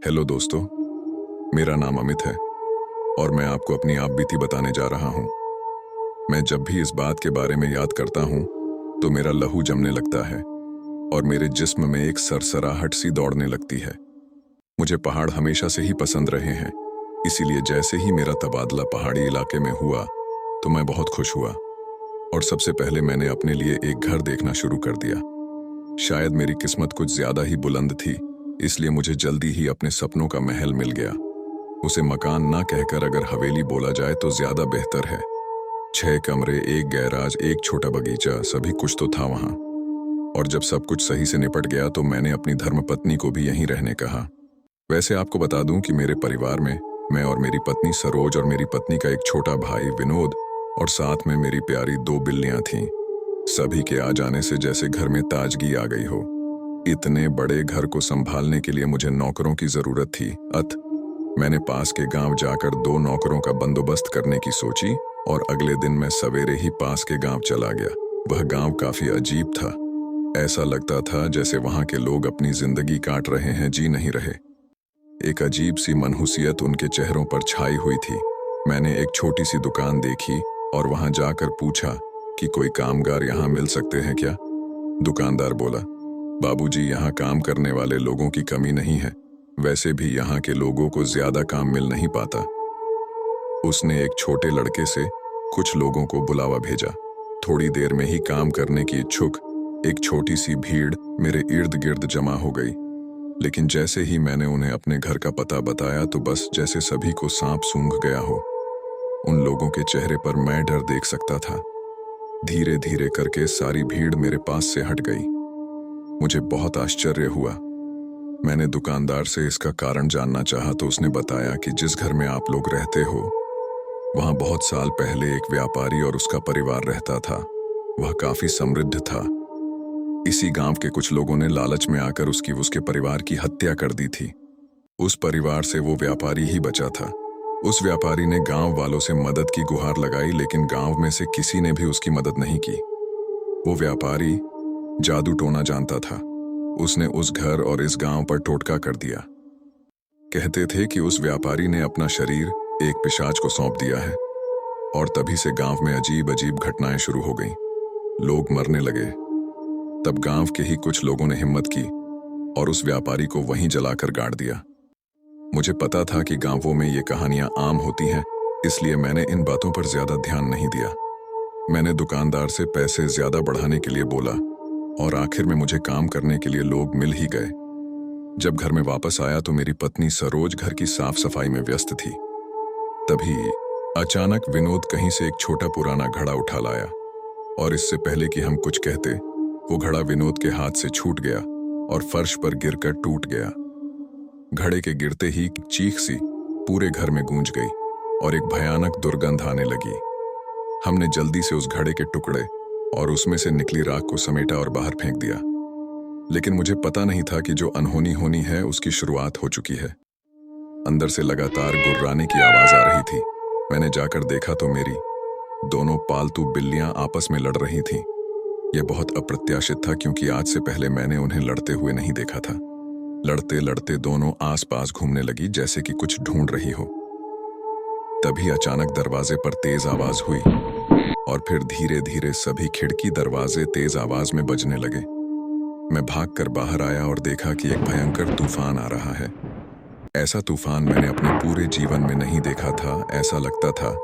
Hello दोस्तों, मेरा नाम अमित है और मैं आपको अपनी आप बीती बताने जा रहा हूँ। मैं जब भी इस बात के बारे में याद करता हूँ तो मेरा लहू जमने लगता है और मेरे जिस्म में एक सरसराहट सी दौड़ने लगती है। मुझे पहाड़ हमेशा से ही पसंद रहे हैं, इसीलिए जैसे ही मेरा तबादला पहाड़ी इलाके में हुआ तो मैं बहुत खुश हुआ और सबसे पहले मैंने अपने लिए एक घर देखना शुरू कर दिया। शायद मेरी किस्मत कुछ ज्यादा ही बुलंद थी, इसलिए मुझे जल्दी ही अपने सपनों का महल मिल गया। उसे मकान ना कहकर अगर हवेली बोला जाए तो ज्यादा बेहतर है। 6 कमरे, एक गैराज, एक छोटा बगीचा, सभी कुछ तो था वहां। और जब सब कुछ सही से निपट गया तो मैंने अपनी धर्मपत्नी को भी यहीं रहने कहा। वैसे आपको बता दूं कि मेरे परिवार में मैं और मेरी पत्नी सरोज और मेरी पत्नी का एक छोटा भाई विनोद और साथ में मेरी प्यारी 2 बिल्लियां थीं। सभी के आ जाने से जैसे घर में ताजगी आ गई हो। इतने बड़े घर को संभालने के लिए मुझे नौकरों की जरूरत थी। मैंने पास के गांव जाकर 2 नौकरों का बंदोबस्त करने की सोची और अगले दिन मैं सवेरे ही पास के गांव चला गया। वह गांव काफी अजीब था। ऐसा लगता था जैसे वहां के लोग अपनी जिंदगी काट रहे हैं, जी नहीं रहे। एक अजीब सी मनहूसियत उनके चेहरों पर छाई हुई थी। मैंने एक छोटी सी दुकान देखी और वहां जाकर पूछा कि कोई कामगार यहाँ मिल सकते हैं क्या। दुकानदार बोला, बाबूजी, यहाँ काम करने वाले लोगों की कमी नहीं है, वैसे भी यहाँ के लोगों को ज्यादा काम मिल नहीं पाता। उसने एक छोटे लड़के से कुछ लोगों को बुलावा भेजा। थोड़ी देर में ही काम करने की इच्छुक एक छोटी सी भीड़ मेरे इर्द गिर्द जमा हो गई। लेकिन जैसे ही मैंने उन्हें अपने घर का पता बताया तो बस जैसे सभी को सांप सूंघ गया हो। उन लोगों के चेहरे पर मैं डर देख सकता था। धीरे धीरे करके सारी भीड़ मेरे पास से हट गई। मुझे बहुत आश्चर्य हुआ। मैंने दुकानदार से इसका कारण जानना चाहा तो उसने बताया कि जिस घर में आप लोग रहते हो वहां बहुत साल पहले एक व्यापारी और उसका परिवार रहता था। वह काफी समृद्ध था। इसी गांव के कुछ लोगों ने लालच में आकर उसके परिवार की हत्या कर दी थी। उस परिवार से वो व्यापारी ही बचा था। उस व्यापारी ने गांव वालों से मदद की गुहार लगाई, लेकिन गांव में से किसी ने भी उसकी मदद नहीं की। वो व्यापारी जादू टोना जानता था। उसने उस घर और इस गांव पर टोटका कर दिया। कहते थे कि उस व्यापारी ने अपना शरीर एक पिशाच को सौंप दिया है और तभी से गांव में अजीब अजीब घटनाएं शुरू हो गईं। लोग मरने लगे। तब गांव के ही कुछ लोगों ने हिम्मत की और उस व्यापारी को वहीं जलाकर गाड़ दिया। मुझे पता था कि गांवों में ये कहानियां आम होती हैं, इसलिए मैंने इन बातों पर ज्यादा ध्यान नहीं दिया। मैंने दुकानदार से पैसे ज्यादा बढ़ाने के लिए बोला और आखिर में मुझे काम करने के लिए लोग मिल ही गए। जब घर में वापस आया तो मेरी पत्नी सरोज घर की साफ सफाई में व्यस्त थी। तभी अचानक विनोद कहीं से एक छोटा पुराना घड़ा उठा लाया और इससे पहले कि हम कुछ कहते वो घड़ा विनोद के हाथ से छूट गया और फर्श पर गिरकर टूट गया। घड़े के गिरते ही चीख सी पूरे घर में गूंज गई और एक भयानक दुर्गंध आने लगी। हमने जल्दी से उस घड़े के टुकड़े और उसमें से निकली राख को समेटा और बाहर फेंक दिया। लेकिन मुझे पता नहीं था कि जो अनहोनी होनी है उसकी शुरुआत हो चुकी है। अंदर से लगातार गुर्राने की आवाज आ रही थी। मैंने जाकर देखा तो मेरी 2 पालतू बिल्लियां आपस में लड़ रही थीं। यह बहुत अप्रत्याशित था क्योंकि आज से पहले मैंने उन्हें लड़ते हुए नहीं देखा था। लड़ते लड़ते दोनों आसपास घूमने लगी जैसे कि कुछ ढूंढ रही हो। तभी अचानक दरवाजे पर तेज आवाज हुई और फिर धीरे धीरे सभी खिड़की दरवाजे तेज आवाज में बजने लगे। मैं भागकर बाहर आया और देखा कि एक भयंकर तूफान आ रहा है। ऐसा तूफान मैंने अपने पूरे जीवन में नहीं देखा था। ऐसा लगता था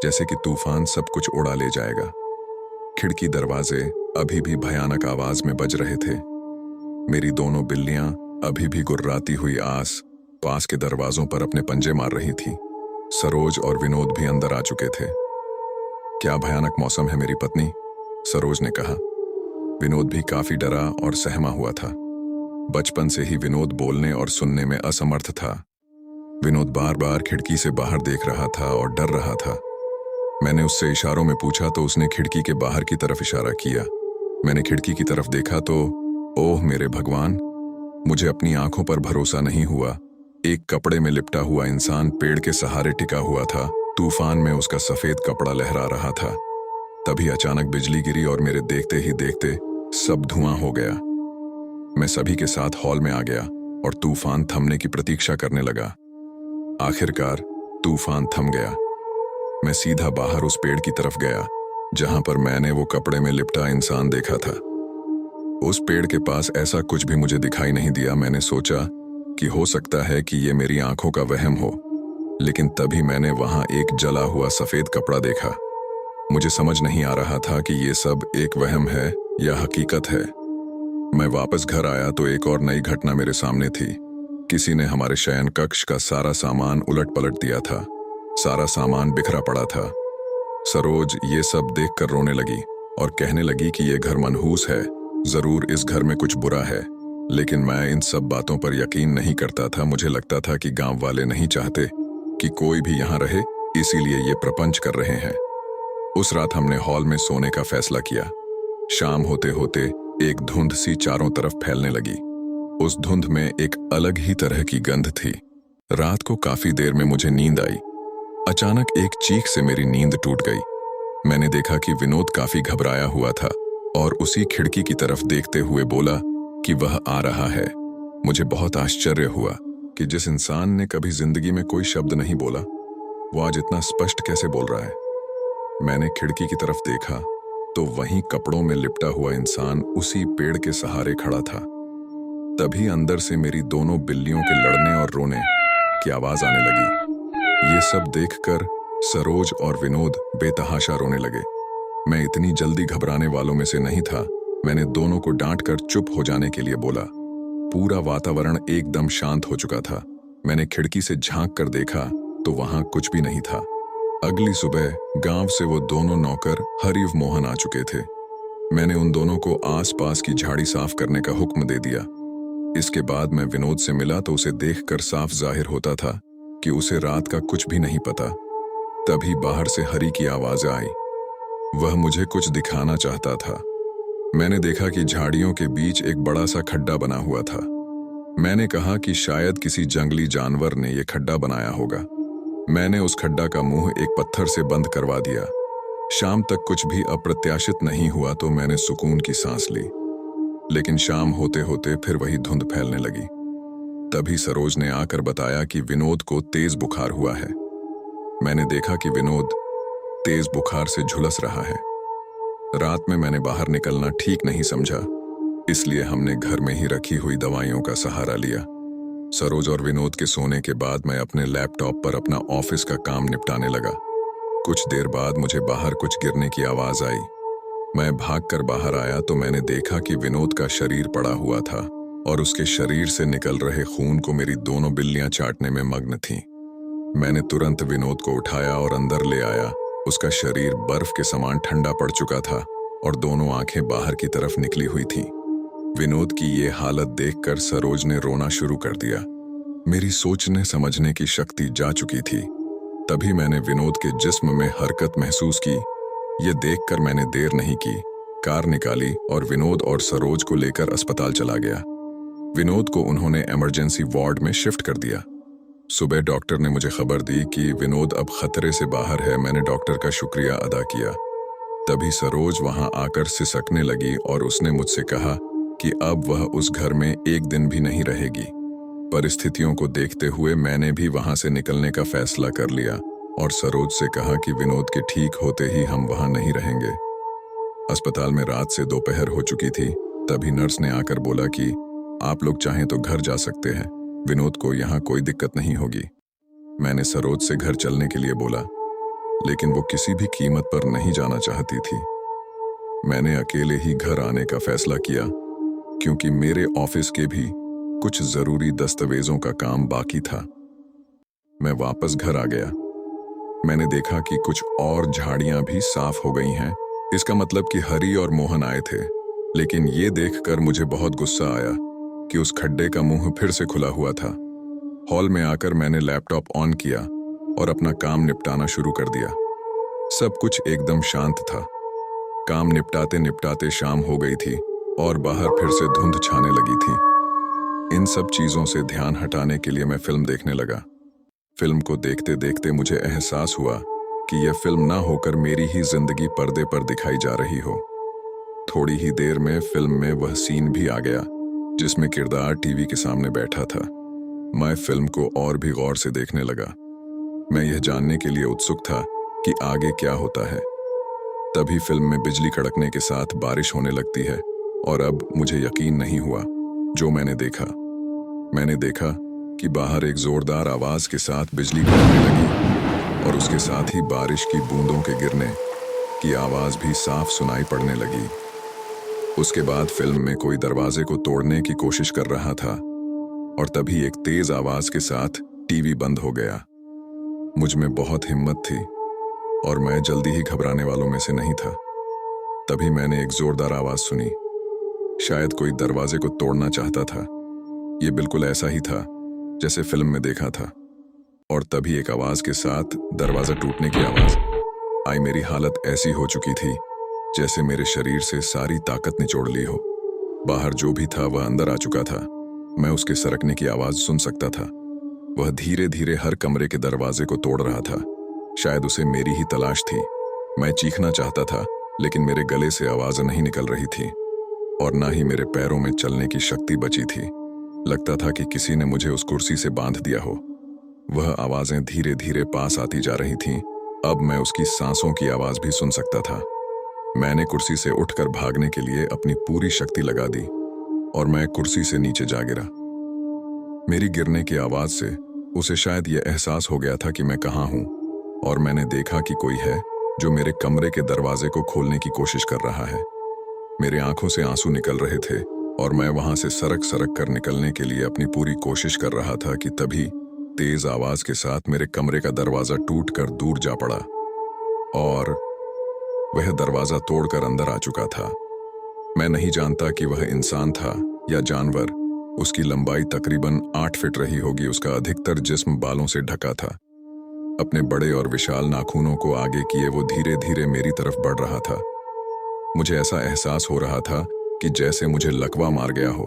जैसे कि तूफान सब कुछ उड़ा ले जाएगा। खिड़की दरवाजे अभी भी भयानक आवाज में बज रहे थे। मेरी 2 बिल्लियां अभी भी गुर्राती हुई आस पास के दरवाजों पर अपने पंजे मार रही थी। सरोज और विनोद भी अंदर आ चुके थे। क्या भयानक मौसम है, मेरी पत्नी, सरोज ने कहा। विनोद भी काफी डरा और सहमा हुआ था। बचपन से ही विनोद बोलने और सुनने में असमर्थ था। विनोद बार बार खिड़की से बाहर देख रहा था और डर रहा था। मैंने उससे इशारों में पूछा तो उसने खिड़की के बाहर की तरफ इशारा किया। मैंने खिड़की की तरफ देखा तो ओह मेरे भगवान, मुझे अपनी आंखों पर भरोसा नहीं हुआ। एक कपड़े में लिपटा हुआ इंसान पेड़ के सहारे टिका हुआ था। तूफान में उसका सफेद कपड़ा लहरा रहा था। तभी अचानक बिजली गिरी और मेरे देखते ही देखते सब धुआं हो गया। मैं सभी के साथ हॉल में आ गया और तूफान थमने की प्रतीक्षा करने लगा। आखिरकार तूफान थम गया। मैं सीधा बाहर उस पेड़ की तरफ गया जहां पर मैंने वो कपड़े में लिपटा इंसान देखा था। उस पेड़ के पास ऐसा कुछ भी मुझे दिखाई नहीं दिया। मैंने सोचा कि हो सकता है कि ये मेरी आंखों का वहम हो, लेकिन तभी मैंने वहां एक जला हुआ सफेद कपड़ा देखा। मुझे समझ नहीं आ रहा था कि ये सब एक वहम है या हकीकत है। मैं वापस घर आया तो एक और नई घटना मेरे सामने थी। किसी ने हमारे शयन कक्ष का सारा सामान उलट पलट दिया था। सारा सामान बिखरा पड़ा था। सरोज ये सब देखकर रोने लगी और कहने लगी कि ये घर मनहूस है, जरूर इस घर में कुछ बुरा है। लेकिन मैं इन सब बातों पर यकीन नहीं करता था। मुझे लगता था कि गांव वाले नहीं चाहते कि कोई भी यहाँ रहे, इसीलिए ये प्रपंच कर रहे हैं। उस रात हमने हॉल में सोने का फैसला किया। शाम होते होते एक धुंध सी चारों तरफ फैलने लगी। उस धुंध में एक अलग ही तरह की गंध थी। रात को काफी देर में मुझे नींद आई। अचानक एक चीख से मेरी नींद टूट गई। मैंने देखा कि विनोद काफी घबराया हुआ था और उसी खिड़की की तरफ देखते हुए बोला कि वह आ रहा है। मुझे बहुत आश्चर्य हुआ कि जिस इंसान ने कभी जिंदगी में कोई शब्द नहीं बोला, वो आज इतना स्पष्ट कैसे बोल रहा है। मैंने खिड़की की तरफ देखा तो वहीं कपड़ों में लिपटा हुआ इंसान उसी पेड़ के सहारे खड़ा था। तभी अंदर से मेरी दोनों बिल्लियों के लड़ने और रोने की आवाज आने लगी। ये सब देखकर सरोज और विनोद बेतहाशा रोने लगे। मैं इतनी जल्दी घबराने वालों में से नहीं था। मैंने दोनों को डांटकर चुप हो जाने के लिए बोला। पूरा वातावरण एकदम शांत हो चुका था। मैंने खिड़की से झांक कर देखा तो वहां कुछ भी नहीं था। अगली सुबह गांव से वो दोनों नौकर हरिव मोहन आ चुके थे। मैंने उन दोनों को आसपास की झाड़ी साफ करने का हुक्म दे दिया। इसके बाद मैं विनोद से मिला तो उसे देखकर साफ जाहिर होता था कि उसे रात का कुछ भी नहीं पता। तभी बाहर से हरी की आवाज आई। वह मुझे कुछ दिखाना चाहता था। मैंने देखा कि झाड़ियों के बीच एक बड़ा सा खड्डा बना हुआ था। मैंने कहा कि शायद किसी जंगली जानवर ने यह खड्डा बनाया होगा। मैंने उस खड्डा का मुंह एक पत्थर से बंद करवा दिया। शाम तक कुछ भी अप्रत्याशित नहीं हुआ तो मैंने सुकून की सांस ली। लेकिन शाम होते होते फिर वही धुंध फैलने लगी। तभी सरोज ने आकर बताया कि विनोद को तेज बुखार हुआ है। मैंने देखा कि विनोद तेज बुखार से झुलस रहा है। रात में मैंने बाहर निकलना ठीक नहीं समझा, इसलिए हमने घर में ही रखी हुई दवाइयों का सहारा लिया। सरोज और विनोद के सोने के बाद मैं अपने लैपटॉप पर अपना ऑफिस का काम निपटाने लगा। कुछ देर बाद मुझे बाहर कुछ गिरने की आवाज आई। मैं भागकर बाहर आया तो मैंने देखा कि विनोद का शरीर पड़ा हुआ था और उसके शरीर से निकल रहे खून को मेरी दोनों बिल्लियां चाटने में मग्न थीं। मैंने तुरंत विनोद को उठाया और अंदर ले आया। उसका शरीर बर्फ के समान ठंडा पड़ चुका था और दोनों आंखें बाहर की तरफ निकली हुई थीं। विनोद की ये हालत देखकर सरोज ने रोना शुरू कर दिया। मेरी सोचने समझने की शक्ति जा चुकी थी। तभी मैंने विनोद के जिस्म में हरकत महसूस की। ये देखकर मैंने देर नहीं की, कार निकाली और विनोद और सरोज को लेकर अस्पताल चला गया। विनोद को उन्होंने इमरजेंसी वार्ड में शिफ्ट कर दिया। सुबह डॉक्टर ने मुझे खबर दी कि विनोद अब खतरे से बाहर है। मैंने डॉक्टर का शुक्रिया अदा किया। तभी सरोज वहां आकर सिसकने लगी और उसने मुझसे कहा कि अब वह उस घर में एक दिन भी नहीं रहेगी। परिस्थितियों को देखते हुए मैंने भी वहां से निकलने का फैसला कर लिया और सरोज से कहा कि विनोद के ठीक होते ही हम वहां नहीं रहेंगे। अस्पताल में रात से दोपहर हो चुकी थी। तभी नर्स ने आकर बोला कि आप लोग चाहें तो घर जा सकते हैं, विनोद को यहाँ कोई दिक्कत नहीं होगी। मैंने सरोज से घर चलने के लिए बोला, लेकिन वो किसी भी कीमत पर नहीं जाना चाहती थी। मैंने अकेले ही घर आने का फैसला किया क्योंकि मेरे ऑफिस के भी कुछ जरूरी दस्तावेजों का काम बाकी था। मैं वापस घर आ गया। मैंने देखा कि कुछ और झाड़ियां भी साफ हो गई हैं। इसका मतलब कि हरी और मोहन आए थे। लेकिन ये देखकर मुझे बहुत गुस्सा आया कि उस खड्डे का मुंह फिर से खुला हुआ था। हॉल में आकर मैंने लैपटॉप ऑन किया और अपना काम निपटाना शुरू कर दिया। सब कुछ एकदम शांत था। काम निपटाते निपटाते शाम हो गई थी और बाहर फिर से धुंध छाने लगी थी। इन सब चीजों से ध्यान हटाने के लिए मैं फिल्म देखने लगा। फिल्म को देखते देखते मुझे एहसास हुआ कि यह फिल्म ना होकर मेरी ही जिंदगी पर्दे पर दिखाई जा रही हो। थोड़ी ही देर में फिल्म में वह सीन भी आ गया जिसमें किरदार टीवी के सामने बैठा था। मैं फिल्म को और भी गौर से देखने लगा। मैं यह जानने के लिए उत्सुक था कि आगे क्या होता है। तभी फिल्म में बिजली कड़कने के साथ बारिश होने लगती है और अब मुझे यकीन नहीं हुआ जो मैंने देखा। मैंने देखा कि बाहर एक जोरदार आवाज के साथ बिजली कड़कने लगी और उसके साथ ही बारिश की बूंदों के गिरने की आवाज भी साफ सुनाई पड़ने लगी। उसके बाद फिल्म में कोई दरवाजे को तोड़ने की कोशिश कर रहा था और तभी एक तेज आवाज के साथ टीवी बंद हो गया। मुझ में बहुत हिम्मत थी और मैं जल्दी ही घबराने वालों में से नहीं था। तभी मैंने एक जोरदार आवाज सुनी। शायद कोई दरवाजे को तोड़ना चाहता था। यह बिल्कुल ऐसा ही था जैसे फिल्म में देखा था। और तभी एक आवाज के साथ दरवाजा टूटने की आवाज आई। मेरी हालत ऐसी हो चुकी थी जैसे मेरे शरीर से सारी ताकत निचोड़ ली हो। बाहर जो भी था वह अंदर आ चुका था। मैं उसके सरकने की आवाज सुन सकता था। वह धीरे धीरे हर कमरे के दरवाजे को तोड़ रहा था। शायद उसे मेरी ही तलाश थी। मैं चीखना चाहता था लेकिन मेरे गले से आवाज नहीं निकल रही थी और ना ही मेरे पैरों में चलने की शक्ति बची थी। लगता था कि किसी ने मुझे उस कुर्सी से बांध दिया हो। वह आवाजें धीरे धीरे पास आती जा रही थीं। अब मैं उसकी सांसों की आवाज भी सुन सकता था। मैंने कुर्सी से उठकर भागने के लिए अपनी पूरी शक्ति लगा दी और मैं कुर्सी से नीचे जा गिरा। मेरी गिरने की आवाज से उसे शायद यह एहसास हो गया था कि मैं कहाँ हूं और मैंने देखा कि कोई है जो मेरे कमरे के दरवाजे को खोलने की कोशिश कर रहा है। मेरे आंखों से आंसू निकल रहे थे और मैं वहां से सरक सरक कर निकलने के लिए अपनी पूरी कोशिश कर रहा था कि तभी तेज आवाज के साथ मेरे कमरे का दरवाजा टूटकर दूर जा पड़ा और वह दरवाजा तोड़कर अंदर आ चुका था। मैं नहीं जानता कि वह इंसान था या जानवर। उसकी लंबाई तकरीबन 8 फीट रही होगी। उसका अधिकतर जिस्म बालों से ढका था। अपने बड़े और विशाल नाखूनों को आगे किए वो धीरे धीरे मेरी तरफ बढ़ रहा था। मुझे ऐसा एहसास हो रहा था कि जैसे मुझे लकवा मार गया हो।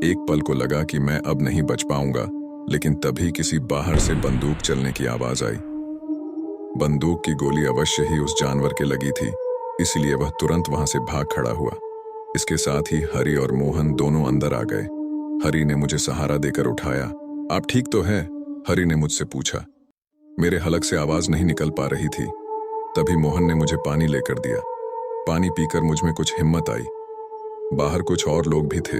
एक पल को लगा कि मैं अब नहीं बच पाऊंगा, लेकिन तभी किसी बाहर से बंदूक चलने की आवाज आई। बंदूक की गोली अवश्य ही उस जानवर के लगी थी, इसलिए वह तुरंत वहां से भाग खड़ा हुआ। इसके साथ ही हरी और मोहन दोनों अंदर आ गए। हरी ने मुझे सहारा देकर उठाया। आप ठीक तो हैं? हरी ने मुझसे पूछा। मेरे हलक से आवाज नहीं निकल पा रही थी। तभी मोहन ने मुझे पानी लेकर दिया। पानी पीकर मुझ में कुछ हिम्मत आई। बाहर कुछ और लोग भी थे।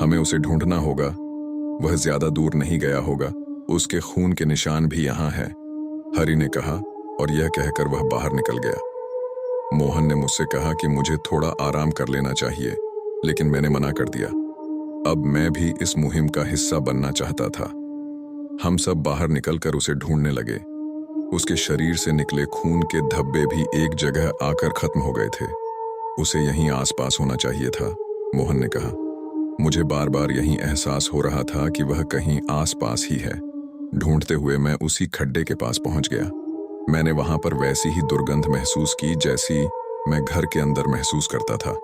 हमें उसे ढूंढना होगा। वह ज्यादा दूर नहीं गया होगा। उसके खून के निशान भी यहाँ हैं, हरी ने कहा और यह कहकर वह बाहर निकल गया। मोहन ने मुझसे कहा कि मुझे थोड़ा आराम कर लेना चाहिए, लेकिन मैंने मना कर दिया। अब मैं भी इस मुहिम का हिस्सा बनना चाहता था। हम सब बाहर निकलकर उसे ढूंढने लगे। उसके शरीर से निकले खून के धब्बे भी एक जगह आकर खत्म हो गए थे। उसे यहीं आसपास होना चाहिए था, मोहन ने कहा। मुझे बार बार यही एहसास हो रहा था कि वह कहीं आसपास ही है। ढूंढते हुए मैं उसी खड्डे के पास पहुंच गया। मैंने वहां पर वैसी ही दुर्गंध महसूस की जैसी मैं घर के अंदर महसूस करता था।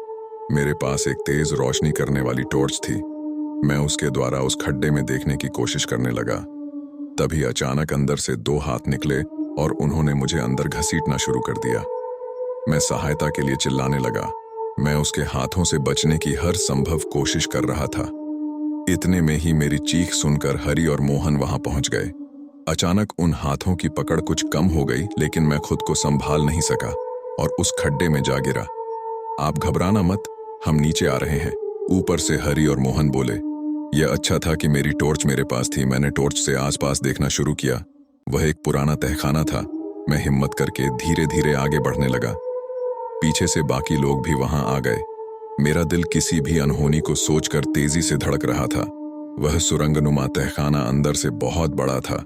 मेरे पास एक तेज रोशनी करने वाली टॉर्च थी। मैं उसके द्वारा उस खड्डे में देखने की कोशिश करने लगा। तभी अचानक अंदर से 2 हाथ निकले और उन्होंने मुझे अंदर घसीटना शुरू कर दिया। मैं सहायता के लिए चिल्लाने लगा। मैं उसके हाथों से बचने की हर संभव कोशिश कर रहा था। इतने में ही मेरी चीख सुनकर हरी और मोहन वहां पहुंच गए। अचानक उन हाथों की पकड़ कुछ कम हो गई, लेकिन मैं खुद को संभाल नहीं सका और उस खड्डे में जा गिरा। आप घबराना मत, हम नीचे आ रहे हैं, ऊपर से हरी और मोहन बोले। यह अच्छा था कि मेरी टॉर्च मेरे पास थी। मैंने टॉर्च से आसपास देखना शुरू किया। वह एक पुराना तहखाना था। मैं हिम्मत करके धीरे धीरे आगे बढ़ने लगा। पीछे से बाकी लोग भी वहां आ गए। मेरा दिल किसी भी अनहोनी को सोचकर तेजी से धड़क रहा था। वह सुरंगनुमा तहखाना अंदर से बहुत बड़ा था।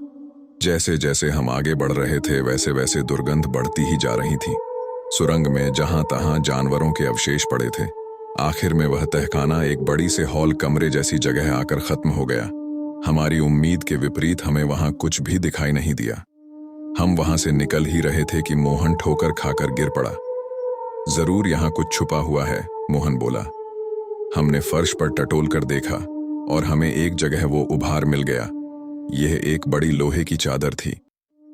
जैसे जैसे हम आगे बढ़ रहे थे वैसे वैसे दुर्गंध बढ़ती ही जा रही थी। सुरंग में जहां तहां जानवरों के अवशेष पड़े थे। आखिर में वह तहखाना एक बड़ी से हॉल कमरे जैसी जगह आकर खत्म हो गया। हमारी उम्मीद के विपरीत हमें वहां कुछ भी दिखाई नहीं दिया। हम वहां से निकल ही रहे थे कि मोहन ठोकर खाकर गिर पड़ा। जरूर यहां कुछ छुपा हुआ है, मोहन बोला। हमने फर्श पर टटोल कर देखा और हमें एक जगह वो उभार मिल गया। यह एक बड़ी लोहे की चादर थी।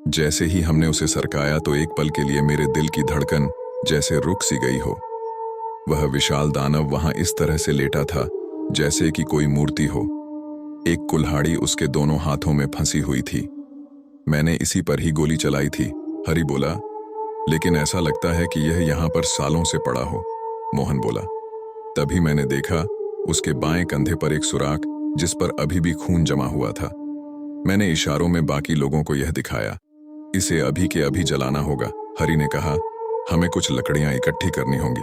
जैसे ही हमने उसे सरकाया तो एक पल के लिए मेरे दिल की धड़कन जैसे रुक सी गई हो। वह विशाल दानव वहां इस तरह से लेटा था जैसे कि कोई मूर्ति हो। एक कुल्हाड़ी उसके दोनों हाथों में फंसी हुई थी। मैंने इसी पर ही गोली चलाई थी, हरि बोला। लेकिन ऐसा लगता है कि यह यहाँ पर सालों से पड़ा हो, मोहन बोला। तभी मैंने देखा उसके बाएं कंधे पर एक सुराख जिस पर अभी भी खून जमा हुआ था। मैंने इशारों में बाकी लोगों को यह दिखाया। इसे अभी के अभी जलाना होगा, हरि ने कहा। हमें कुछ लकड़ियां इकट्ठी करनी होंगी,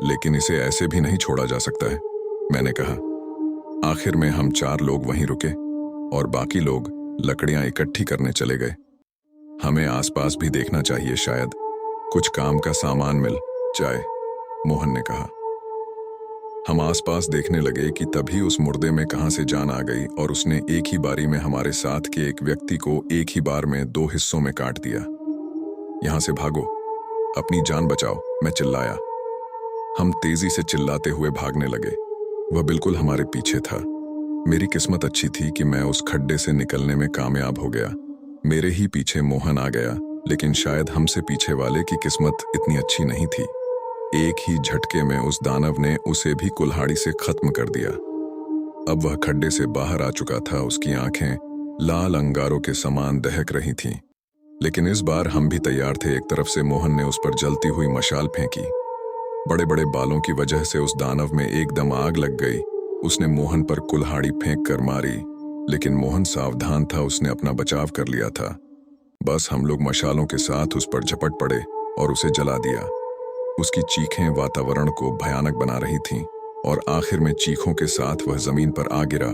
लेकिन इसे ऐसे भी नहीं छोड़ा जा सकता है, मैंने कहा। आखिर में हम 4 लोग वहीं रुके और बाकी लोग लकड़ियां इकट्ठी करने चले गए। हमें आसपास भी देखना चाहिए, शायद कुछ काम का सामान मिल जाए, मोहन ने कहा। हम आसपास देखने लगे कि तभी उस मुर्दे में कहां से जान आ गई और उसने एक ही बारी में हमारे साथ के एक व्यक्ति को एक ही बार में 2 हिस्सों में काट दिया। यहां से भागो, अपनी जान बचाओ, मैं चिल्लाया। हम तेजी से चिल्लाते हुए भागने लगे। वह बिल्कुल हमारे पीछे था। मेरी किस्मत अच्छी थी कि मैं उस खड्डे से निकलने में कामयाब हो गया। मेरे ही पीछे मोहन आ गया, लेकिन शायद हमसे पीछे वाले की किस्मत इतनी अच्छी नहीं थी। एक ही झटके में उस दानव ने उसे भी कुल्हाड़ी से खत्म कर दिया। अब वह खड्डे से बाहर आ चुका था। उसकी आंखें लाल अंगारों के समान दहक रही थीं। लेकिन इस बार हम भी तैयार थे। एक तरफ से मोहन ने उस पर जलती हुई मशाल फेंकी। बड़े बड़े बालों की वजह से उस दानव में एकदम आग लग गई। उसने मोहन पर कुल्हाड़ी फेंक कर मारी, लेकिन मोहन सावधान था, उसने अपना बचाव कर लिया था। बस हम लोग मशालों के साथ उस पर झपट पड़े और उसे जला दिया। उसकी चीखें वातावरण को भयानक बना रही थीं और आखिर में चीखों के साथ वह जमीन पर आ गिरा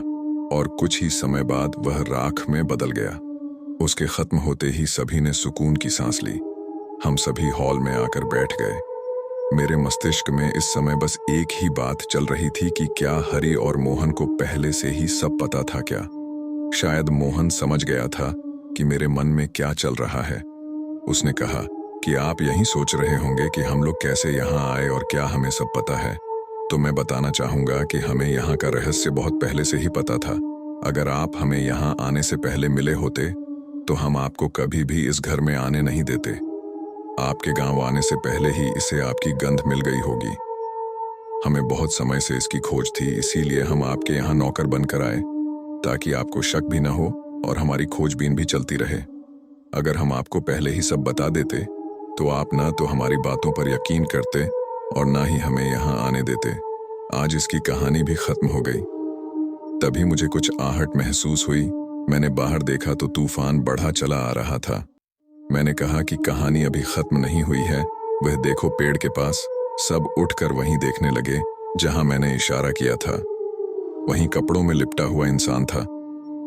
और कुछ ही समय बाद वह राख में बदल गया। उसके खत्म होते ही सभी ने सुकून की सांस ली। हम सभी हॉल में आकर बैठ गए। मेरे मस्तिष्क में इस समय बस एक ही बात चल रही थी कि क्या हरि और मोहन को पहले से ही सब पता था क्या? शायद मोहन समझ गया था कि मेरे मन में क्या चल रहा है। उसने कहा कि आप यही सोच रहे होंगे कि हम लोग कैसे यहाँ आए और क्या हमें सब पता है। तो मैं बताना चाहूंगा कि हमें यहाँ का रहस्य बहुत पहले से ही पता था। अगर आप हमें यहाँ आने से पहले मिले होते तो हम आपको कभी भी इस घर में आने नहीं देते। आपके गांव आने से पहले ही इसे आपकी गंध मिल गई होगी। हमें बहुत समय से इसकी खोज थी, इसीलिए हम आपके यहाँ नौकर बनकर आए, ताकि आपको शक भी न हो और हमारी खोजबीन भी चलती रहे। अगर हम आपको पहले ही सब बता देते तो आप ना तो हमारी बातों पर यकीन करते और ना ही हमें यहाँ आने देते। आज इसकी कहानी भी खत्म हो गई। तभी मुझे कुछ आहट महसूस हुई। मैंने बाहर देखा तो तूफान बढ़ा चला आ रहा था। मैंने कहा कि कहानी अभी खत्म नहीं हुई है। वह देखो पेड़ के पास। सब उठकर वहीं देखने लगे जहां मैंने इशारा किया था। वहीं कपड़ों में लिपटा हुआ इंसान था,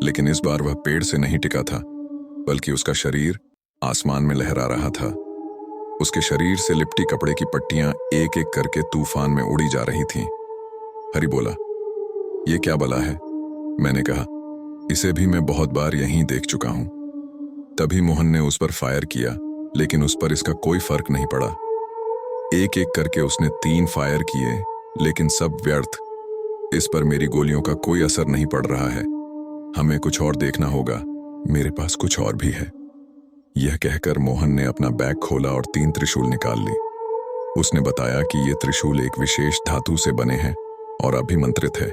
लेकिन इस बार वह पेड़ से नहीं टिका था, बल्कि उसका शरीर आसमान में लहरा रहा था। उसके शरीर से लिपटी कपड़े की पट्टियां एक एक करके तूफान में उड़ी जा रही थीं। हरि बोला, ये क्या बला है? मैंने कहा, इसे भी मैं बहुत बार यहीं देख चुका हूं। तभी मोहन ने उस पर फायर किया, लेकिन उस पर इसका कोई फर्क नहीं पड़ा। एक एक करके उसने 3 फायर किए, लेकिन सब व्यर्थ। इस पर मेरी गोलियों का कोई असर नहीं पड़ रहा है। हमें कुछ और देखना होगा, मेरे पास कुछ और भी है। यह कहकर मोहन ने अपना बैग खोला और 3 त्रिशूल निकाल ली। उसने बताया कि ये त्रिशूल एक विशेष धातु से बने हैं और अभिमंत्रित है।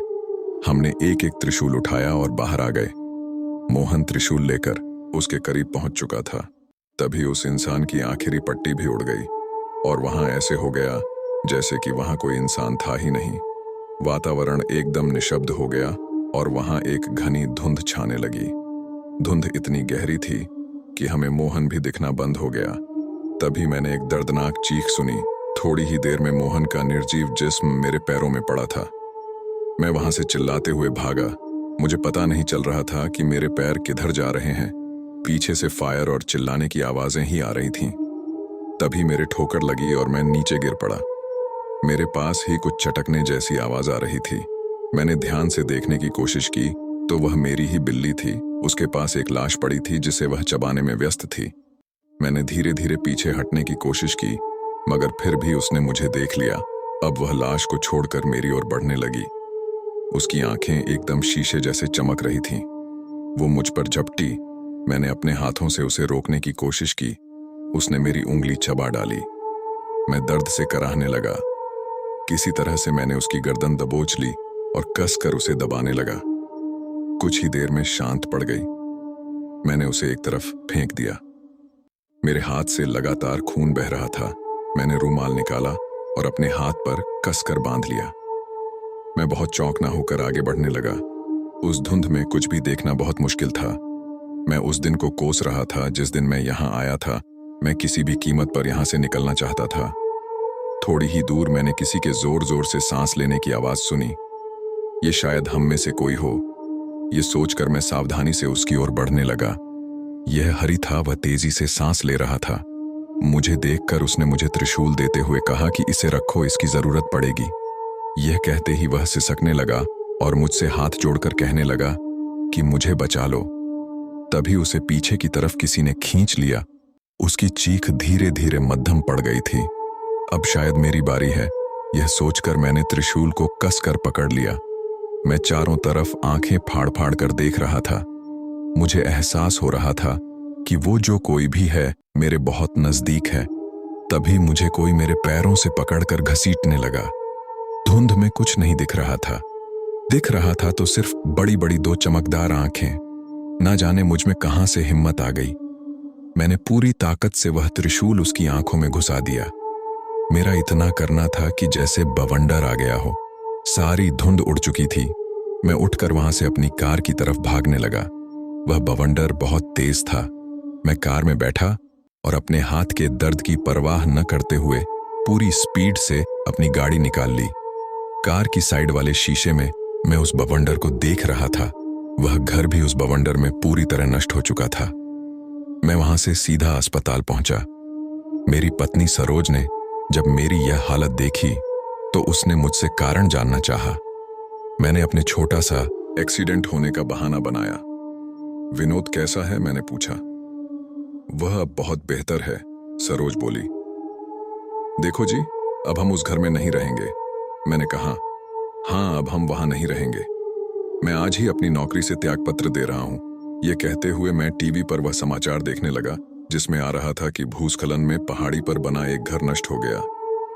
हमने एक एक त्रिशूल उठाया और बाहर आ गए। मोहन त्रिशूल लेकर उसके करीब पहुंच चुका था। तभी उस इंसान की आखिरी पट्टी भी उड़ गई और वहां ऐसे हो गया जैसे कि वहां कोई इंसान था ही नहीं। वातावरण एकदम निशब्द हो गया और वहां एक घनी धुंध छाने लगी। धुंध इतनी गहरी थी कि हमें मोहन भी दिखना बंद हो गया। तभी मैंने एक दर्दनाक चीख सुनी। थोड़ी ही देर में मोहन का निर्जीव जिस्म मेरे पैरों में पड़ा था। मैं वहां से चिल्लाते हुए भागा। मुझे पता नहीं चल रहा था कि मेरे पैर किधर जा रहे हैं। पीछे से फायर और चिल्लाने की आवाजें ही आ रही थीं। तभी मेरे ठोकर लगी और मैं नीचे गिर पड़ा। मेरे पास ही कुछ चटकने जैसी आवाज आ रही थी। मैंने ध्यान से देखने की कोशिश की तो वह मेरी ही बिल्ली थी। उसके पास एक लाश पड़ी थी जिसे वह चबाने में व्यस्त थी। मैंने धीरे धीरे पीछे हटने की कोशिश की, मगर फिर भी उसने मुझे देख लिया। अब वह लाश को छोड़कर मेरी ओर बढ़ने लगी। उसकी आंखें एकदम शीशे जैसे चमक रही थीं। वो मुझ पर झपटी। मैंने अपने हाथों से उसे रोकने की कोशिश की। उसने मेरी उंगली चबा डाली। मैं दर्द से कराहने लगा। किसी तरह से मैंने उसकी गर्दन दबोच ली और कसकर उसे दबाने लगा। कुछ ही देर में शांत पड़ गई। मैंने उसे एक तरफ फेंक दिया। मेरे हाथ से लगातार खून बह रहा था। मैंने रूमाल निकाला और अपने हाथ पर कसकर बांध लिया। मैं बहुत चौंकना होकर आगे बढ़ने लगा। उस धुंध में कुछ भी देखना बहुत मुश्किल था। मैं उस दिन को कोस रहा था जिस दिन मैं यहाँ आया था। मैं किसी भी कीमत पर यहाँ से निकलना चाहता था। थोड़ी ही दूर मैंने किसी के जोर जोर से सांस लेने की आवाज सुनी। ये शायद हम में से कोई हो। ये सोचकर मैं सावधानी से उसकी ओर बढ़ने लगा। यह हरी था, वह तेजी से सांस ले रहा था। मुझे देखकर उसने मुझे त्रिशूल देते हुए कहा कि इसे रखो, इसकी जरूरत पड़ेगी। यह कहते ही वह सिसकने लगा और मुझसे हाथ जोड़कर कहने लगा कि मुझे बचा लो। तभी उसे पीछे की तरफ किसी ने खींच लिया। उसकी चीख धीरे धीरे मध्यम पड़ गई थी। अब शायद मेरी बारी है, यह सोचकर मैंने त्रिशूल को कसकर पकड़ लिया। मैं चारों तरफ आंखें फाड़ फाड़ कर देख रहा था। मुझे एहसास हो रहा था कि वो जो कोई भी है मेरे बहुत नजदीक है। तभी मुझे कोई मेरे पैरों से पकड़कर घसीटने लगा। धुंध में कुछ नहीं दिख रहा था। दिख रहा था तो सिर्फ बड़ी बड़ी दो चमकदार आंखें। ना जाने मुझ में कहां से हिम्मत आ गई। मैंने पूरी ताकत से वह त्रिशूल उसकी आंखों में घुसा दिया। मेरा इतना करना था कि जैसे बवंडर आ गया हो। सारी धुंध उड़ चुकी थी। मैं उठकर वहां से अपनी कार की तरफ भागने लगा। वह बवंडर बहुत तेज था। मैं कार में बैठा और अपने हाथ के दर्द की परवाह न करते हुए पूरी स्पीड से अपनी गाड़ी निकाल ली। कार की साइड वाले शीशे में मैं उस बवंडर को देख रहा था। वह घर भी उस बवंडर में पूरी तरह नष्ट हो चुका था। मैं वहां से सीधा अस्पताल पहुंचा। मेरी पत्नी सरोज ने जब मेरी यह हालत देखी तो उसने मुझसे कारण जानना चाहा। मैंने अपने छोटा सा एक्सीडेंट होने का बहाना बनाया। विनोद कैसा है, मैंने पूछा। वह अब बहुत बेहतर है, सरोज बोली। देखो जी, अब हम उस घर में नहीं रहेंगे, मैंने कहा। हाँ, अब हम वहां नहीं रहेंगे। मैं आज ही अपनी नौकरी से त्यागपत्र दे रहा हूं। यह कहते हुए मैं टीवी पर वह समाचार देखने लगा जिसमें आ रहा था कि भूस्खलन में पहाड़ी पर बना एक घर नष्ट हो गया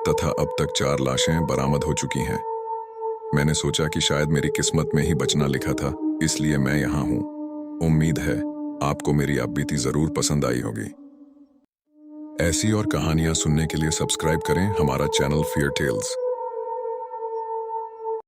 तथा अब तक 4 लाशें बरामद हो चुकी हैं। मैंने सोचा कि शायद मेरी किस्मत में ही बचना लिखा था, इसलिए मैं यहाँ हूँ। उम्मीद है आपको मेरी आप बीती जरूर पसंद आई होगी। ऐसी और कहानियां सुनने के लिए सब्सक्राइब करें हमारा चैनल फियर टेल्स।